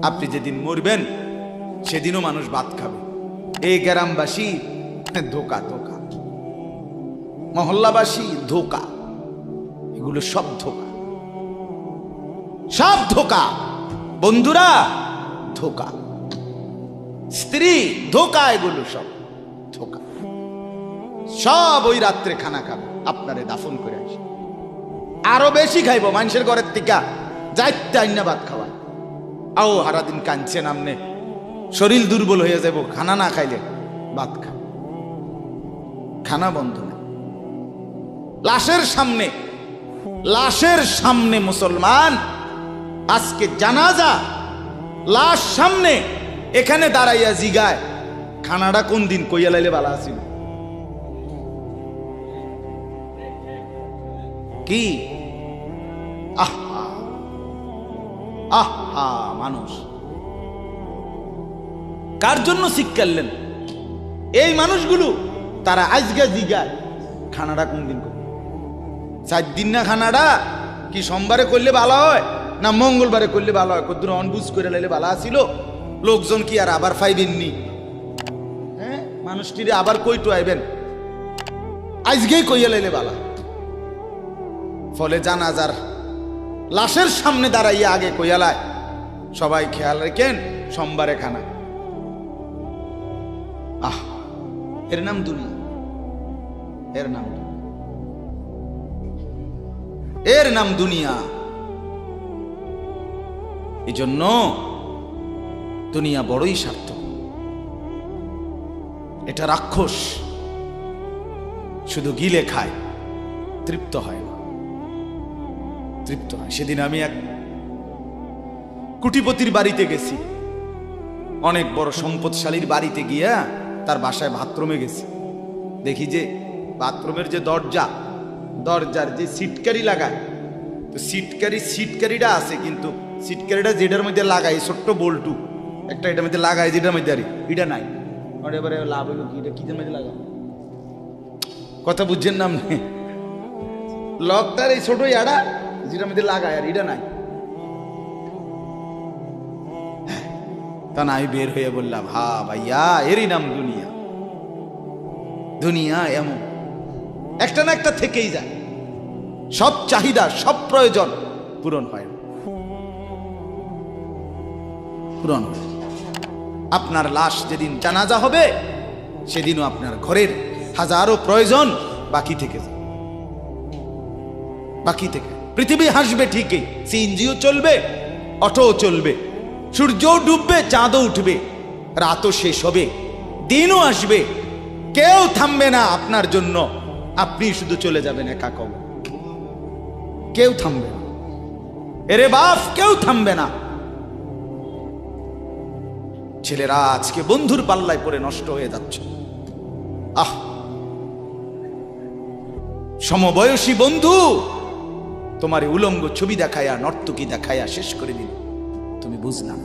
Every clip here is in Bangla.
আপনি যেদিন মরবেন সেদিনও মানুষ ভাত খাবে। এই গ্রামবাসী ধোকা ধোকা, মহল্লাবাসী ধোকা, এগুলো সব ধোকা, সব ধোকা। বন্ধুরা ধোকা, স্ত্রী ধোকা, এগুলো সব ধোকা। সব ওই রাত্রে খানা খাবে, আপনারে দাফন করে আসে, আরো বেশি খাইব মানুষের ঘরের থেকে যাইতে আইনা ভাত খাওয়া। আও সারাদিন কাঁদছেন আমনে, শরীর দুর্বল হয়ে যাব, খানা না খাইলে ভাত খা, খানা বন্ধ না। লাশের সামনে, লাশের সামনে মুসলমান আজকে জানাজা, লাশ সামনে, এখানে দাঁড়াইয়া জিগায় খানাটা কোন দিন কইয়া লাইলে বালা আছিল। কি আহা আহা, মানুষ কার জন্য শিক্ষালেন? এই মানুষগুলো তারা আজকে জিগায় খানাটা কোন দিন করবে। 4 দিন না খানাটা কি সোমবারে করলে ভালো হয় না মঙ্গলবারে করলে ভালো হয়? কদ্দুর অনবুঝ করে লাইলে ভালো আসিল, লোকজন কি আর আবার পাইবেননি? হ্যাঁ, মানুষটিরে আবার কইটু আইবেন, আজকেই কইয়া লাইলে ভালো। ফলে জানাজার লাশের সামনে দাঁড়াইয়া আগে কইয়ালায় সবাই খেয়াল রেখেন সোমবারে খানা। আহ, এর নাম দুনিয়া, এর নাম, এর নাম দুনিয়া। এই জন্য দুনিয়া বড়ই স্বার্থক, এটা রাক্ষস, শুধু গিলে খায়, তৃপ্ত হয় না, তৃপ্ত হয়। সেদিন আমি এক কুটিপতির বাড়িতে গেছি, অনেক বড় সম্পদশালীর বাড়িতে গিয়া তার বাসায় বাথরুমে গেছি। দেখি যে বাথরুমের যে দরজা, দরজার যে সিটকারি লাগায়, তো সিটকারিটা আছে, কিন্তু সিটকারিটা যেটার মধ্যে লাগাই ছোট্ট বল্টু একটা, এটার মধ্যে লাগাই যেটার মধ্যে আর এটা নাই। এবারে লাভ হইল কি, এটা কিদের মধ্যে লাগাবো? কথা বুঝছেন না? লকটার এই ছোট ইয়াটা যেটার মধ্যে লাগায় আর এটা নাই। তা না, আমি বের হয়ে বললাম, হা ভাইয়া, এরই নাম দুনিয়া। দুনিয়া এমন একটা না একটা থেকেই যায়, সব চাহিদা, সব প্রয়োজন পূরণ হয়, পূরণ হয়। আপনার লাশ যেদিন জানাজা হবে সেদিনও আপনার ঘরের হাজারো প্রয়োজন বাকি থেকে যায়, বাকি থেকে। পৃথিবী হাসবে ঠিকই, সিএনজিও চলবে, অটোও চলবে, সূর্যও ডুববে, চাঁদও উঠবে, রাতও শেষ হবে, দিনও আসবে, কেউ থামবে না আপনার জন্য। আপনি শুধু চলে যাবেন একা কবর, কেউ থামবে না। এরে বাপ, কেউ থামবে না। ছেলেরা আজকে বন্ধুর পাল্লায় পড়ে নষ্ট হয়ে যাচ্ছে। আহ, সমবয়সী বন্ধু তোমার উলঙ্গ ছবি দেখায়া, নর্তকী দেখায়া শেষ করে দিল, তুমি বুঝলাম।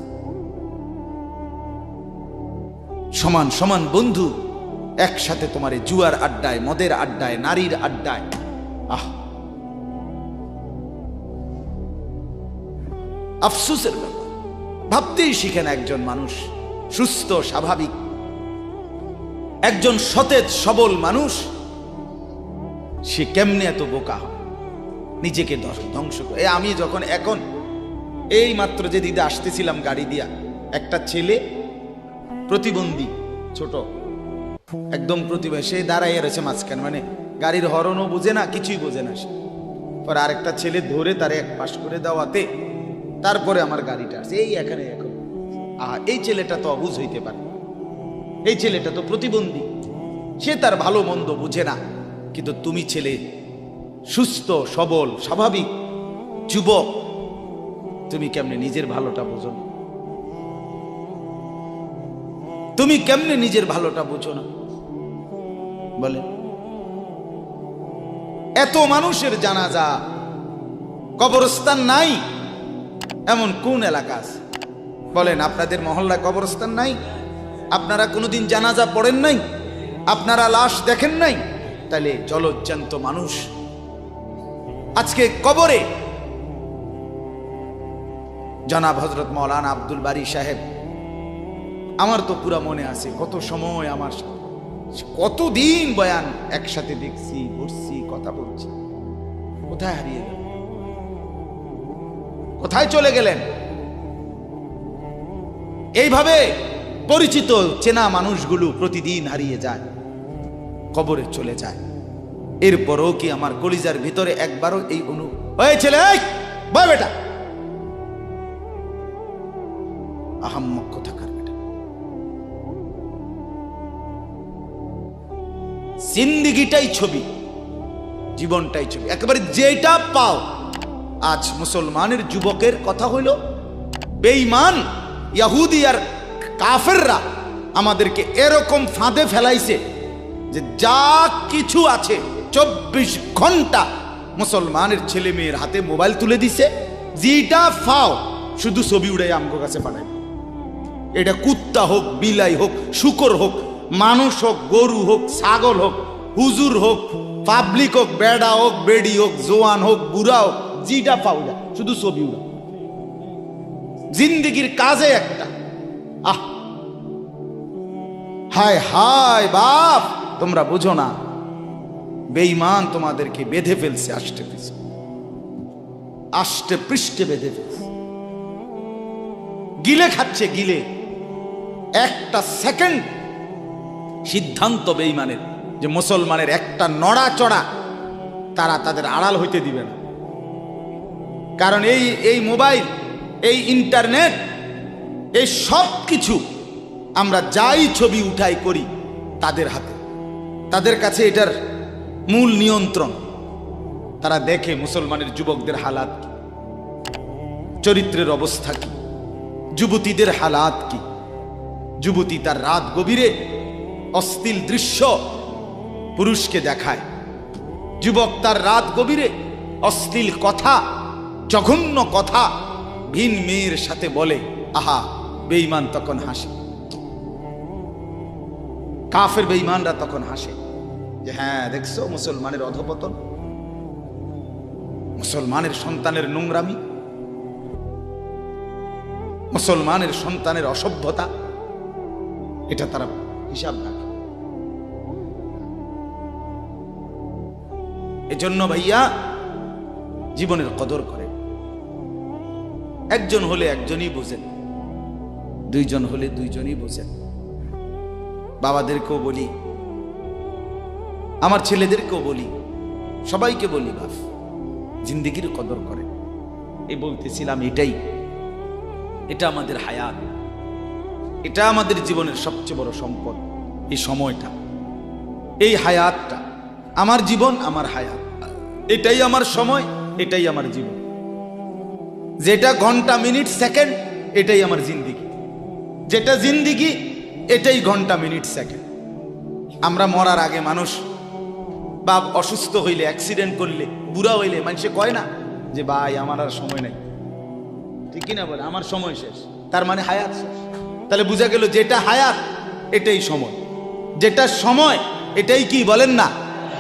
সমান সমান বন্ধু একসাথে তোমার জুয়ার আড্ডায়, মদের আড্ডায়, নারীর আড্ডায়। আহ, আফসোসের ব্যাপার। ভাবতেই শিখেন একজন মানুষ সুস্থ স্বাভাবিক, একজন সতেজ সবল মানুষ, সে কেমনে এত বোকা হয়, নিজেকে ধ্বংস করে। আমি যখন এখন এই মাত্র যে দিদা আসতেছিলাম গাড়ি দিয়া, একটা ছেলে প্রতিবন্ধী, ছোট একদম প্রতিবন্ধী, সে দাঁড়াইয়া রয়েছে মাঝখানে, মানে গাড়ির হরনও বোঝে না, কিছুই বোঝে না সে। পরে আরেকটা ছেলে ধরে তারে এক পাশ করে দেওয়াতে তারপরে আমার গাড়িটা আসছে এই এখানে। এখন এই ছেলেটা তো অবুঝ হইতে পারে, এই ছেলেটা তো প্রতিবন্ধী, সে তার ভালো মন্দ বুঝে না। কিন্তু তুমি ছেলে সুস্থ সবল স্বাভাবিক যুবক, তুমি কেমনে নিজের ভালোটা বোঝো না? তুমি কেমনে নিজের ভালোটা বোঝো না বলে? এত মানুষের জানাজা, কবরস্থান নাই এমন কোন এলাকা আছে বলেন? আপনাদের মহল্লায় কবরস্থান নাই? আপনারা কোনোদিন জানাজা পড়েন নাই? আপনারা লাশ দেখেন নাই? তাহলে জলজ্জান্ত মানুষ আজকে কবরে জনাব হযরত মাওলানা আব্দুল বারী সাহেব, আমার তো পুরা মনে আছে কত সময় আমার কতদিন বয়ান একসাথে দেখছি, বসছি, কথা বলছি। কোথায় হারিয়ে গেল? কোথায় চলে গেলেন? এইভাবে পরিচিত চেনা মানুষগুলো প্রতিদিন হারিয়ে যায়, কবরে চলে যায়। এরপরও কি আমার কলিজার ভিতরে একবারও এই ওই ছেলে, বয় বেটা, আহাম্মক কোথাকার বেটা, জিন্দিগিটাই ছবি, জীবনটাই ছবি, একেবারে যেটা পাও। আজ মুসলমানের যুবকের কথা হইল বেঈমান ইহুদি আর কাফেররা আমাদেরকে এরকম ফাঁদে ফেলাইছে যে যা কিছু আছে 24 ঘন্টা মুসলমানের ছেলে মেয়ের হাতে মোবাইল তুলে দিছে। যেটা ফাও শুধু ছবি উড়াই আমগো কাছে পাঠায়। এটা কুত্তা হোক, বিলাই হোক, শুকর হোক, মানুষ হোক, গরু হোক, ছাগল হোক, হুজুর হোক, পাবলিক হোক, বেড়া হোক, বেড়ি হোক, জোয়ান হোক, বুড়া হোক, যেটা পাও না শুধু ছবি উড়া। জিন্দিগির কাজে একটা আহ, হায় হায় বাপ, তোমরা বুঝো না, বেঈমান তোমাদেরকে বেঁধে ফেলছে, আষ্টে পৃষ্ঠে বেঁধে ফেলছে, গিলে খাচ্ছে, গিলে। একটা সেকেন্ড সিদ্ধান্ত বেঈমানের যে মুসলমানের একটা নড়াচড়া তারা তাদের আড়াল হইতে দিবে না। কারণ এই মোবাইল, এই ইন্টারনেট, এই সব কিছু আমরা যাই ছবি উঠাই করি তাদের হাতে, তাদের কাছে এটার মূল নিয়ন্ত্রণ। তারা দেখে মুসলমানের যুবকদের হালাত কি, চরিত্রের অবস্থা কি, যুবতীদের হালাত কি। যুবতী তার রাত গভীরে অশ্লীল দৃশ্য পুরুষকে দেখায়, যুবক তার রাত গভীরে অশ্লীল কথা, জঘন্য কথা ভিন মেয়ের সাথে বলে। আহা, বেঈমান তখন হাসে, কাফের বেঈমানরা তখন হাসে যে হ্যাঁ দেখছো মুসলমানের অধপতন, মুসলমানের সন্তানের নোংরামি, মুসলমানের সন্তানের অসভ্যতা, এটা তারা হিসাব রাখে। এজন্য ভাইয়া জীবনের কদর করে। একজন হলে একজনই বোঝেন, দুইজন হলে দুইজনই বোঝেন। বাবাদেরকেও বলি, আমার ছেলেদেরকেও বলি, সবাইকে বলি, বাপ জিন্দেগির কদর করে। এই বলতেছিলাম, এটা আমাদের হায়াত, এটা আমাদের জীবনের সবচেয়ে বড় সম্পদ। এই সময়টা, এই হায়াতটা, আমার জীবন, আমার হায়াত, এটাই আমার সময়, এটাই আমার জীবন। যেটা ঘন্টা, মিনিট, সেকেন্ড, এটাই আমার জিন্দিগি। যেটা জিন্দিগি, এটাই ঘন্টা, মিনিট, সেকেন্ড। আমরা মরার আগে মানুষ বা অসুস্থ হইলে, অ্যাক্সিডেন্ট করলে, বুড়া হইলে মানুষে কয় না যে ভাই আমার আর সময় নাই, ঠিক কিনা বলে, আমার সময় শেষ, তার মানে হায়াত শেষ। তাহলে বোঝা গেল যেটা হায়াত এটাই সময়, যেটা সময় এটাই কি বলেন না,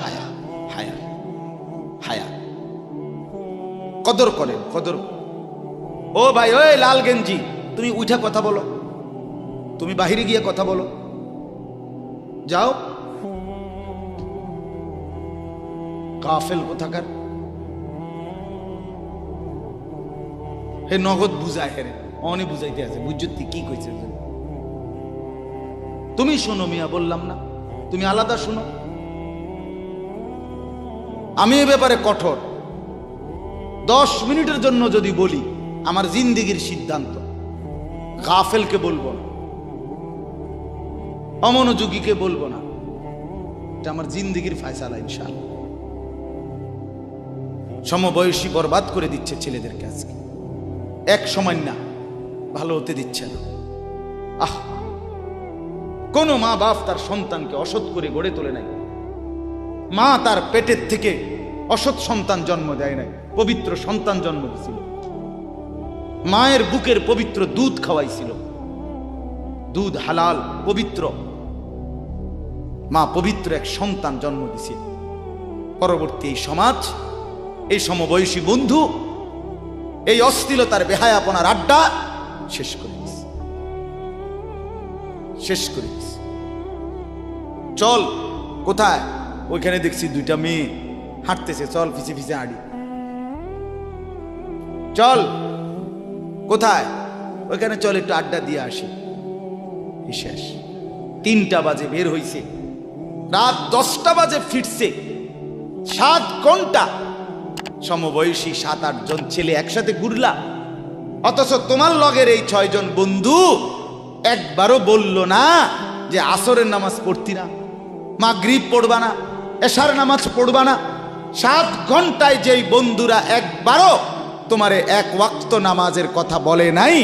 হায়াত। হায়াত হায়াত কদর করেন, কদর। ও ভাই, ওই লাল গেঞ্জি, তুমি উঠা কথা বলো, তুমি বাহিরে গিয়ে কথা বলো, যাও। কাফেল কোথাকার, হে নগদ বুঝায়, হেরে অনেক বুঝাইতে আছে, বুঝতে কি কইছে। তুমি শোনো মিয়া, বললাম না, তুমি আলাদা শোনো। আমি এ ব্যাপারে কঠোর। 10 মিনিটের জন্য যদি বলি, আমার জিন্দিগির সিদ্ধান্ত, গাফেলকে বলবো না, অমনোযোগীকে বলবো না, এটা আমার জিন্দিগির ফায়সালা ইনশাআল্লাহ। সমবয়সী বরবাদ করে দিচ্ছে ছেলেদেরকে আজকে, এক সময় না ভালো হতে দিচ্ছে না। আহ, কোন মা বাপ তার সন্তানকে অসৎ করে গড়ে তোলে নাই। মা তার পেটের থেকে অসৎ সন্তান জন্ম দেয় নাই, পবিত্র সন্তান জন্ম দিয়েছিল। মায়ের বুকের পবিত্র দুধ খাওয়াইছিল, দুধ হালাল পবিত্র। মা পবিত্র এক সন্তান জন্ম দিয়েছিল। পরবর্তী এই সমাজ, এই সমবয়সী বন্ধু এই অশ্লীলতার বেহায়াপনার আড্ডা শেষ করে দিস, শেষ করে দিস। চল কোথায়? ওইখানে দেখছি দুইটা মেয়ে হাঁটতেছে, চল পিছে পিছে হাঁটি। চল কোথায়? ওইখানে চল একটু আড্ডা দিয়ে আসি। শেষ। 3টা বাজে বের হইছে, রাত 10টা বাজে ফিরছে। 7 ঘন্টা সমবয়সী 7-8 জন ছেলে একসাথে ঘুরলা, অথচ তোমার লগের এই 6 জন বন্ধু একবারও বলল না যে আসরের নামাজ পড়তি না, মাগরিব পড়বা না, এশার নামাজ পড়বা না। 7 ঘন্টায় যেই বন্ধুরা একবারও তোমারে 1 ওয়াক্ত নামাজের কথা বলে নাই,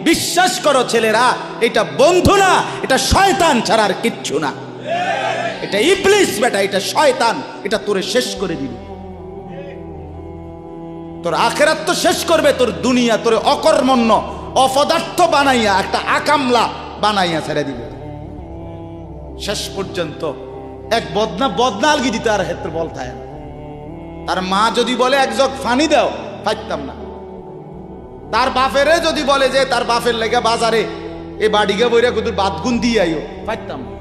বিশ্বাস করো ছেলেরা, এটা বন্ধু না, এটা শয়তান ছাড়া আর কিচ্ছু না। এটা ইবলিস বেটা, এটা শয়তান, এটা তোরে শেষ করে দিবে। তোর আখিরাত তো শেষ করবে, তোর দুনিয়া তোরে অকর্মণ্য অপদার্থ বানাইয়া একটা আকামলা বানাইয়া ছেড়ে দিবে। শেষ পর্যন্ত এক বদনা আলগি দিতে আর ক্ষেত্রে বলতায় না। তার মা যদি বলে 1 জগ ফানি দাও, পাইতাম না। তার বাপেরে যদি বলে যে তার বাপের লেগে বাজারে এ বাড়িকে বইরা কুতুর বাদগুন দিয়ে আইও, পাইতাম না।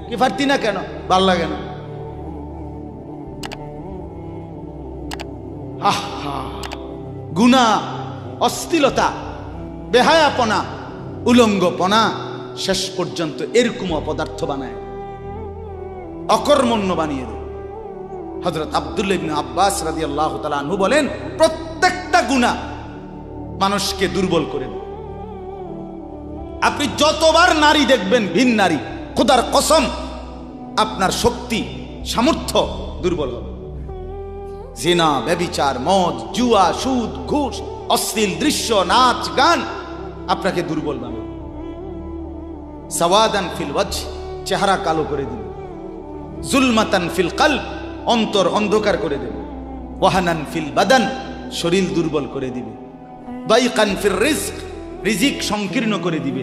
কি পারতি না কেন? ভাল লাগে না। গুনাহ, অশ্লীলতা, বেহায়াপনা, উলঙ্গপনা শেষ পর্যন্ত এরকম অপদার্থ বানায়, অকর্মণ্য বানিয়ে দেয়। হযরত আব্দুল্লাহ ইবনে আব্বাস রাদিয়াল্লাহু তাআলা আনহু বলেন, প্রত্যেকটা গুনাহ মানুষকে দুর্বল করে দেয়। আপনি যতবার নারী দেখবেন ভিন নারী, খোদার কসম আপনার শক্তি সামর্থ্য দুর্বল হবে। জিনা, ব্যভিচার, মদ, জুয়া, সুদ, ঘুষ, অশ্লীল দৃশ্য, নাচ গান আপনাকে দুর্বল বানাবে। সাওয়াদান ফিল ওয়াজহ, চেহারা কালো করে দিবে। জুলমাতান ফিল কলব, অন্তর অন্ধকার করে দেবে। ওয়াহানান ফিল বাদান, শরীর দুর্বল করে দিবে। দাইকান ফির রিজক, রিজিক সংকীর্ণ করে দিবে।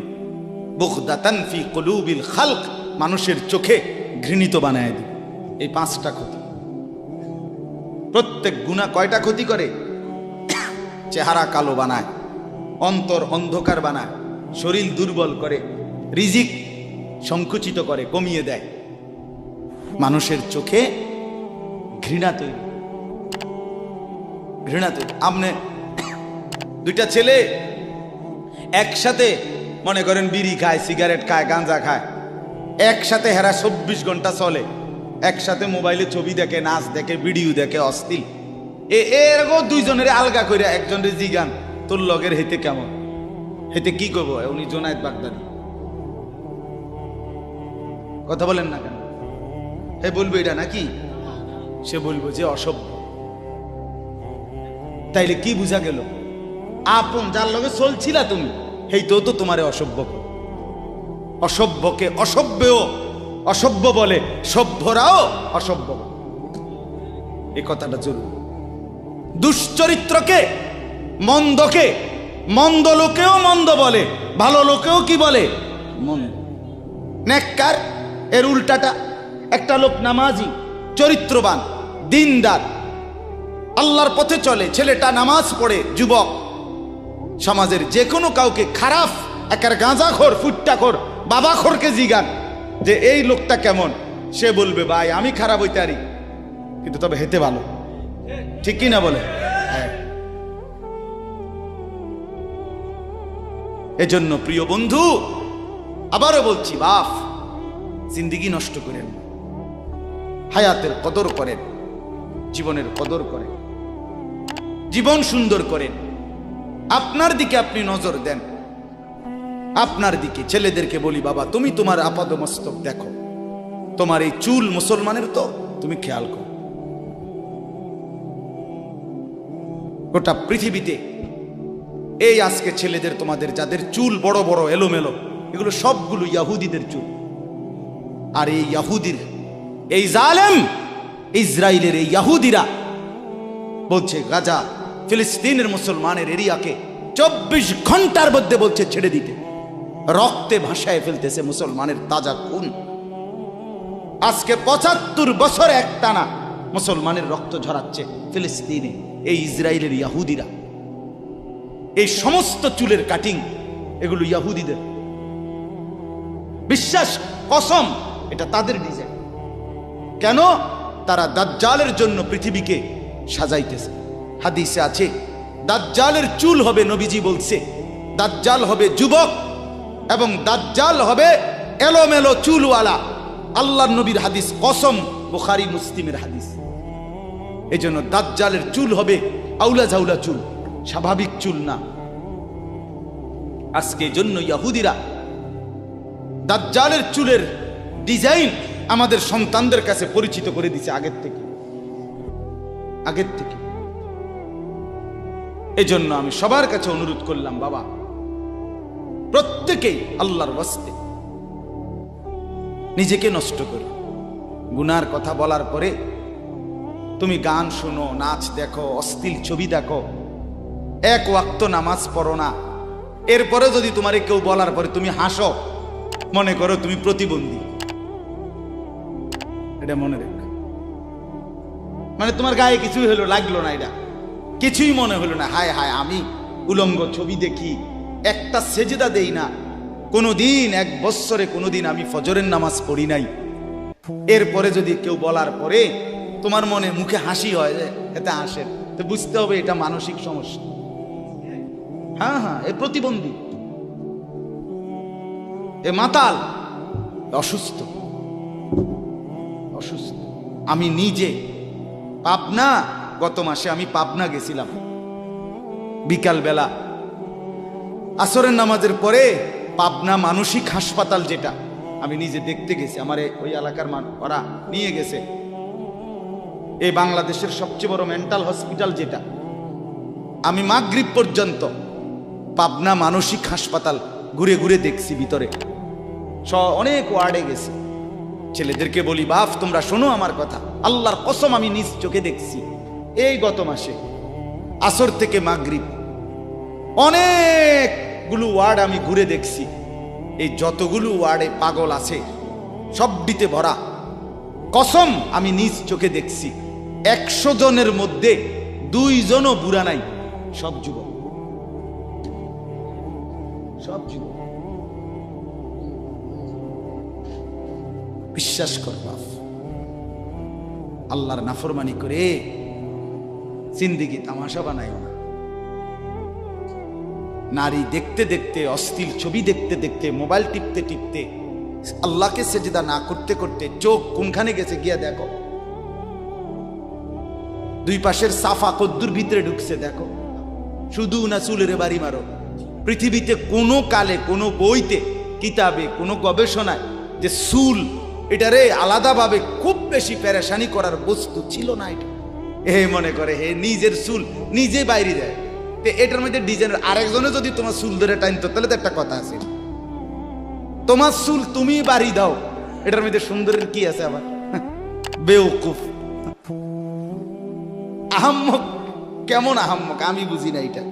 বুগদাতান ফি কুলুবিল খালক, মানুষের চোখে ঘৃণিত বানায় দিবে। এই 5টা ক্ষতি। প্রত্যেক গুনাহ কয়টা ক্ষতি করে? চেহারা কালো বানায়, অন্তর অন্ধকার বানায়, শরীর দুর্বল করে, রিজিক সংকুচিত করে, কমিয়ে দেয়, মানুষের চোখে ঘৃণা তৈরি, ঘৃণা তৈরি। আপনি 2টা ছেলে একসাথে মনে করেন বিড়ি খায়, সিগারেট খায়, গাঁজা খায়, একসাথে হেরা 24 ঘন্টা চলে, একসাথে মোবাইলে ছবি দেখে, নাচ দেখে, ভিডিও দেখে, অশ্লীল। এরকম 2 জনের আলগা করে একজনের জিগান তোর লগের হেতে কেমন, হেতে কি করবো? উনি জোনায়েদ বাগদাদি, কথা বলেন না কেন? হে বলবো এটা নাকি? সে বলবো যে অসভ্য। তাইলে কি বুঝা গেল? আপন যার লগে চলছিলা তুমি, হেই তো তোমারে অসভ্য। অসভ্যকে অসভ্যও অসভ্য বলে, সভ্যরাও অসভ্য বলে। এই কথাটা জরুরি। দুশ্চরিত্রকে, মন্দকে মন্দ লোকেও মন্দ বলে, ভালো লোকেও কি বলে? মন্দ। নেককার এর উল্টাটা। একটা লোক নামাজি, চরিত্রবান, দিনদার, আল্লাহর পথে চলে, ছেলেটা নামাজ পড়ে, যুবক, সমাজের যে কোনো কাউকে খারাপ, একার গাঁজাখোর, ফুট্টাখোর, বাবাখোরকে জিগান যে এই লোকটা কেমন, সে বলবে ভাই আমি খারাপ হইতে পারি, কিন্তু তবে হেতে ভালো। ঠিক কি না বলে? হ্যাঁ। এজন্য প্রিয় বন্ধু, আবারও বলছি, বাপ জিন্দেগি নষ্ট করেন, হায়াতের কদর করেন, জীবনের কদর করেন, জীবন সুন্দর করেন। আপনার দিকে আপনি নজর দেন, আপনার দিকে। ছেলেদেরকে বলি, বাবা তুমি তোমার আপাদমস্তক দেখো, তোমার এই চুল মুসলমানের তো, তুমি খেয়াল করো। গোটা পৃথিবীতে এই আজকে ছেলেদের, তোমাদের যাদের চুল বড় বড় এলোমেলো, এগুলো সবগুলো ইয়াহুদিদের চুল। আর এই ইয়াহুদির, এই জালেম ইসরায়েলের এই ইয়াহুদিরা বলছে গাজা, ফিলিস্তিনের মুসলমানের এরিয়াকে 24 ঘন্টার মধ্যে বলছে ছেড়ে দিতে। রক্তে ভাসায় ফেলতেছে মুসলমানের তাজা খুন। আজকে 75 বছর একটানা মুসলমানের রক্ত ঝরাচ্ছে ফিলিস্তিনে এই ইসরায়েলের ইয়াহুদিরা। এই সমস্ত চুলের কাটিং এগুলো ইহুদিদের। বিশ্বাস, কসম, এটা তাদের ডিজাইন। কেন? তারা দাজ্জালের জন্য পৃথিবীকে সাজাইতেছে। হাদিসে আছে দাজ্জালের চুল হবে, নবীজি বলছে দাজ্জাল হবে যুবক এবং দাজ্জাল হবে এলোমেলো চুলওয়ালা। আল্লাহর নবীর হাদিস, কসম, বুখারী মুসলিমের হাদিস। এই জন্য দাজ্জালের চুল হবে আউলা ঝাউলা চুল, স্বাভাবিক চুল না। আজকে জন্য ইহুদিরা দাজ্জালের চুলের ডিজাইন আমাদের সন্তানদের কাছে পরিচিত করে দিছে আগের থেকে। এজন্য আমি সবার কাছে অনুরোধ করলাম, বাবা প্রত্যেকেই আল্লাহর ওয়াস্তে নিজেকে নষ্ট করো। গুনার কথা বলার পরে তুমি গান শোনো, নাচ দেখো, অশ্লীল ছবি দেখো, এক ওয়াক্ত নামাজ পড়ো না, এরপরে যদি তোমারে কেউ বলার পরে তুমি হাসো, মনে করো তুমি প্রতিবন্ধী। এটা মনে রেখো। মানে তোমার গায়ে কিছুই হলো, লাগলো না, এটা কিছুই মনে হলো না, হায় হায় আমি উলঙ্গ ছবি দেখি, একটা সেজদা দেই না কোনোদিন, 1 বছরে কোনোদিন আমি ফজরের নামাজ পড়ি নাই, এরপরে যদি কেউ বলার পরে তোমার মনে মুখে হাসি হয়, যে এতে হাসেন, তো বুঝতে হবে এটা মানসিক সমস্যা। হ্যাঁ, এ প্রতিবন্ধী, এ মাতাল, অসুস্থ। আমি নিজে পাবনা, গত মাসে আমি পাবনা গেছিলাম, বিকাল বেলা আসরের নামাজের পরে পাবনা মানসিক হাসপাতাল, যেটা আমি নিজে দেখতে গেছি, আমার ওই এলাকার ওরা নিয়ে গেছে, এই বাংলাদেশের সবচেয়ে বড় মেন্টাল হসপিটাল যেটা। আমি মাগরিব পর্যন্ত পাবনা মানসিক হাসপাতাল ঘুরে ঘুরে দেখছি, ভিতরে অনেক ওয়ার্ডে গেছি। ছেলেদেরকে বলি, বাপ তোমরা শোনো আমার কথা, আল্লাহর কসম আমি নিজ চোখে দেখছি, এই গত মাসে আসর থেকে মাগরিব অনেকগুলো ওয়ার্ড আমি ঘুরে দেখছি। এই যতগুলো ওয়ার্ডে পাগল আছে সবটিতে ভরা, কসম আমি নিজ চোখে দেখছি। 100 জনের মধ্যে 2 জনও বুড়া নাই, সব যুবক। বিশ্বাস কর বাপ, আল্লাহর নাফরমানি করে জিন্দেগি তামাশা বানাইও না। নারী দেখতে দেখতে, অশ্লীল ছবি দেখতে দেখতে, মোবাইল টিপতে টিপতে, আল্লাহকে সেজদা না করতে করতে চোখ কোনখানে গেছে গিয়া দেখো। 2 পাশের সাফা কদ্দুর ভিতরে ঢুকছে দেখো। শুধু না চুলের বাড়ি মারো। পৃথিবীতে কোনো কালে, কোনো বইতে, কিতাবে, কোনো গবেষণায় যে চুল এটারে আলাদাভাবে খুব বেশি পেরেশানি করার বস্তু ছিল না। এটা মনে করে নিজের চুল নিজে বাইরে দেয়, এটার মধ্যে ডিজাইন। আরেকজনে যদি তোমার চুল ধরে টাইনতো তাহলে তো একটা কথা আছে, তোমার চুল তুমি বাড়ি দাও, এটার মধ্যে সুন্দরের কি আছে আবার? বেওকুফ, আহাম্মক। কেমন আহাম্মক আমি বুঝি না এটা।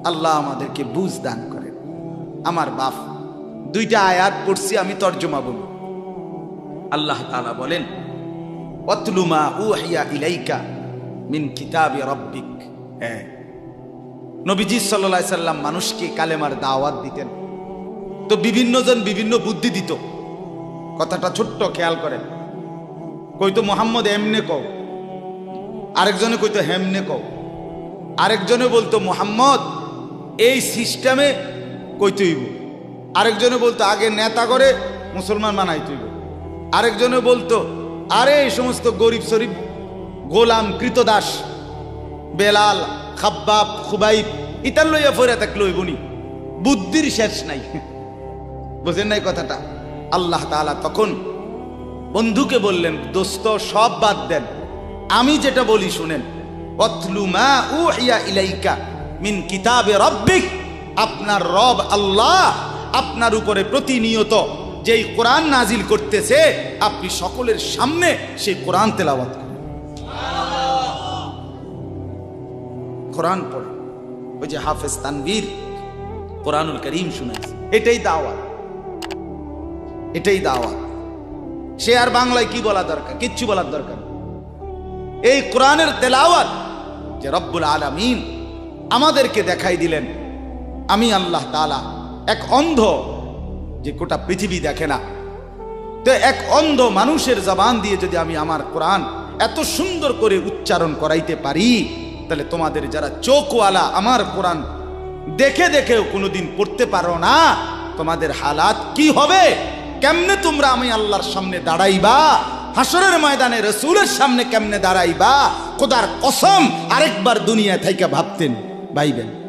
আল্লাহ আমাদেরকে বুঝ দান করেন। আমার বাপ 2টা আয়াত পড়ছি, আমি তর্জমা বলি। আল্লাহ তাআলা বলেন, ওয়াতলু মা উহিয়া ইলাইকা মিন কিতাবি রাব্বিক। নবীজি সাল্লাল্লাহু আলাইহি সাল্লাম মানুষকে কালেমার দাওয়াত দিতেন, তো বিভিন্ন জন বিভিন্ন বুদ্ধি দিত। কথাটা ছোট্ট, খেয়াল করেন। কইতো মুহাম্মদ এমনে কও, আরেকজনে কইতো হেমনে কও, আরেকজনে বলতো মুহাম্মদ এই সিস্টেমে কইতে হইব, আরেকজনে বলতো আগে নেতা করে মুসলমান বানাইতে হইব, আরেকজনে বলতো আরে এই সমস্ত গরিব শরীফ গোলাম কৃতদাস বেলাল খাব্বাব খুবাইব ইতার লইয়া ফইরা থাকলে হইবনি। বুদ্ধির শেষ নাই। বুঝেন নাই কথাটা? আল্লাহ তাআলা তখন বন্ধুকে বললেন, দোস্ত সব বাদ দেন, আমি যেটা বলি শুনেন। ওয়াতলু মা উহিয়া ইলাইকা মিন কিতাবে রাব্বিক। আপনার রব আল্লাহ আপনার উপরে প্রতিনিয়ত যেই কোরআন নাজিল করতেছে, আপনি সকলের সামনে সেই কোরআন তেলাওয়াত করেন, কোরআন পড়ে। ওই যে হাফেজ তানভীর কোরআনুল কারীম শুনাইছে, এটাই দাওয়াত, এটাই দাওয়াত। সে আর বাংলায় কি বলা দরকার? কিচ্ছু বলার দরকার। এই কোরআনের তেলাওয়াত যে রব্বুল আলামিন আমাদেরকে দেখাই দিলেন আমি আল্লাহ তাআলা এক অন্ধ, যে গোটা পৃথিবী দেখে না, তো এক অন্ধ মানুষের জবান দিয়ে যদি আমি আমার কোরআন এত সুন্দর করে উচ্চারণ করাইতে পারি, তাহলে তোমাদের যারা চোখওয়ালা আমার কোরআন দেখে দেখেও কোনোদিন পড়তে পারো না, তোমাদের হালাত কি হবে? কেমনে তোমরা আমি আল্লাহর সামনে দাঁড়াইবা? হাসরের ময়দানে রাসূলের সামনে কেমনে দাঁড়াইবা? খোদার কসম আরেকবার দুনিয়া থেকে ভাবতেন, ভাইবেন।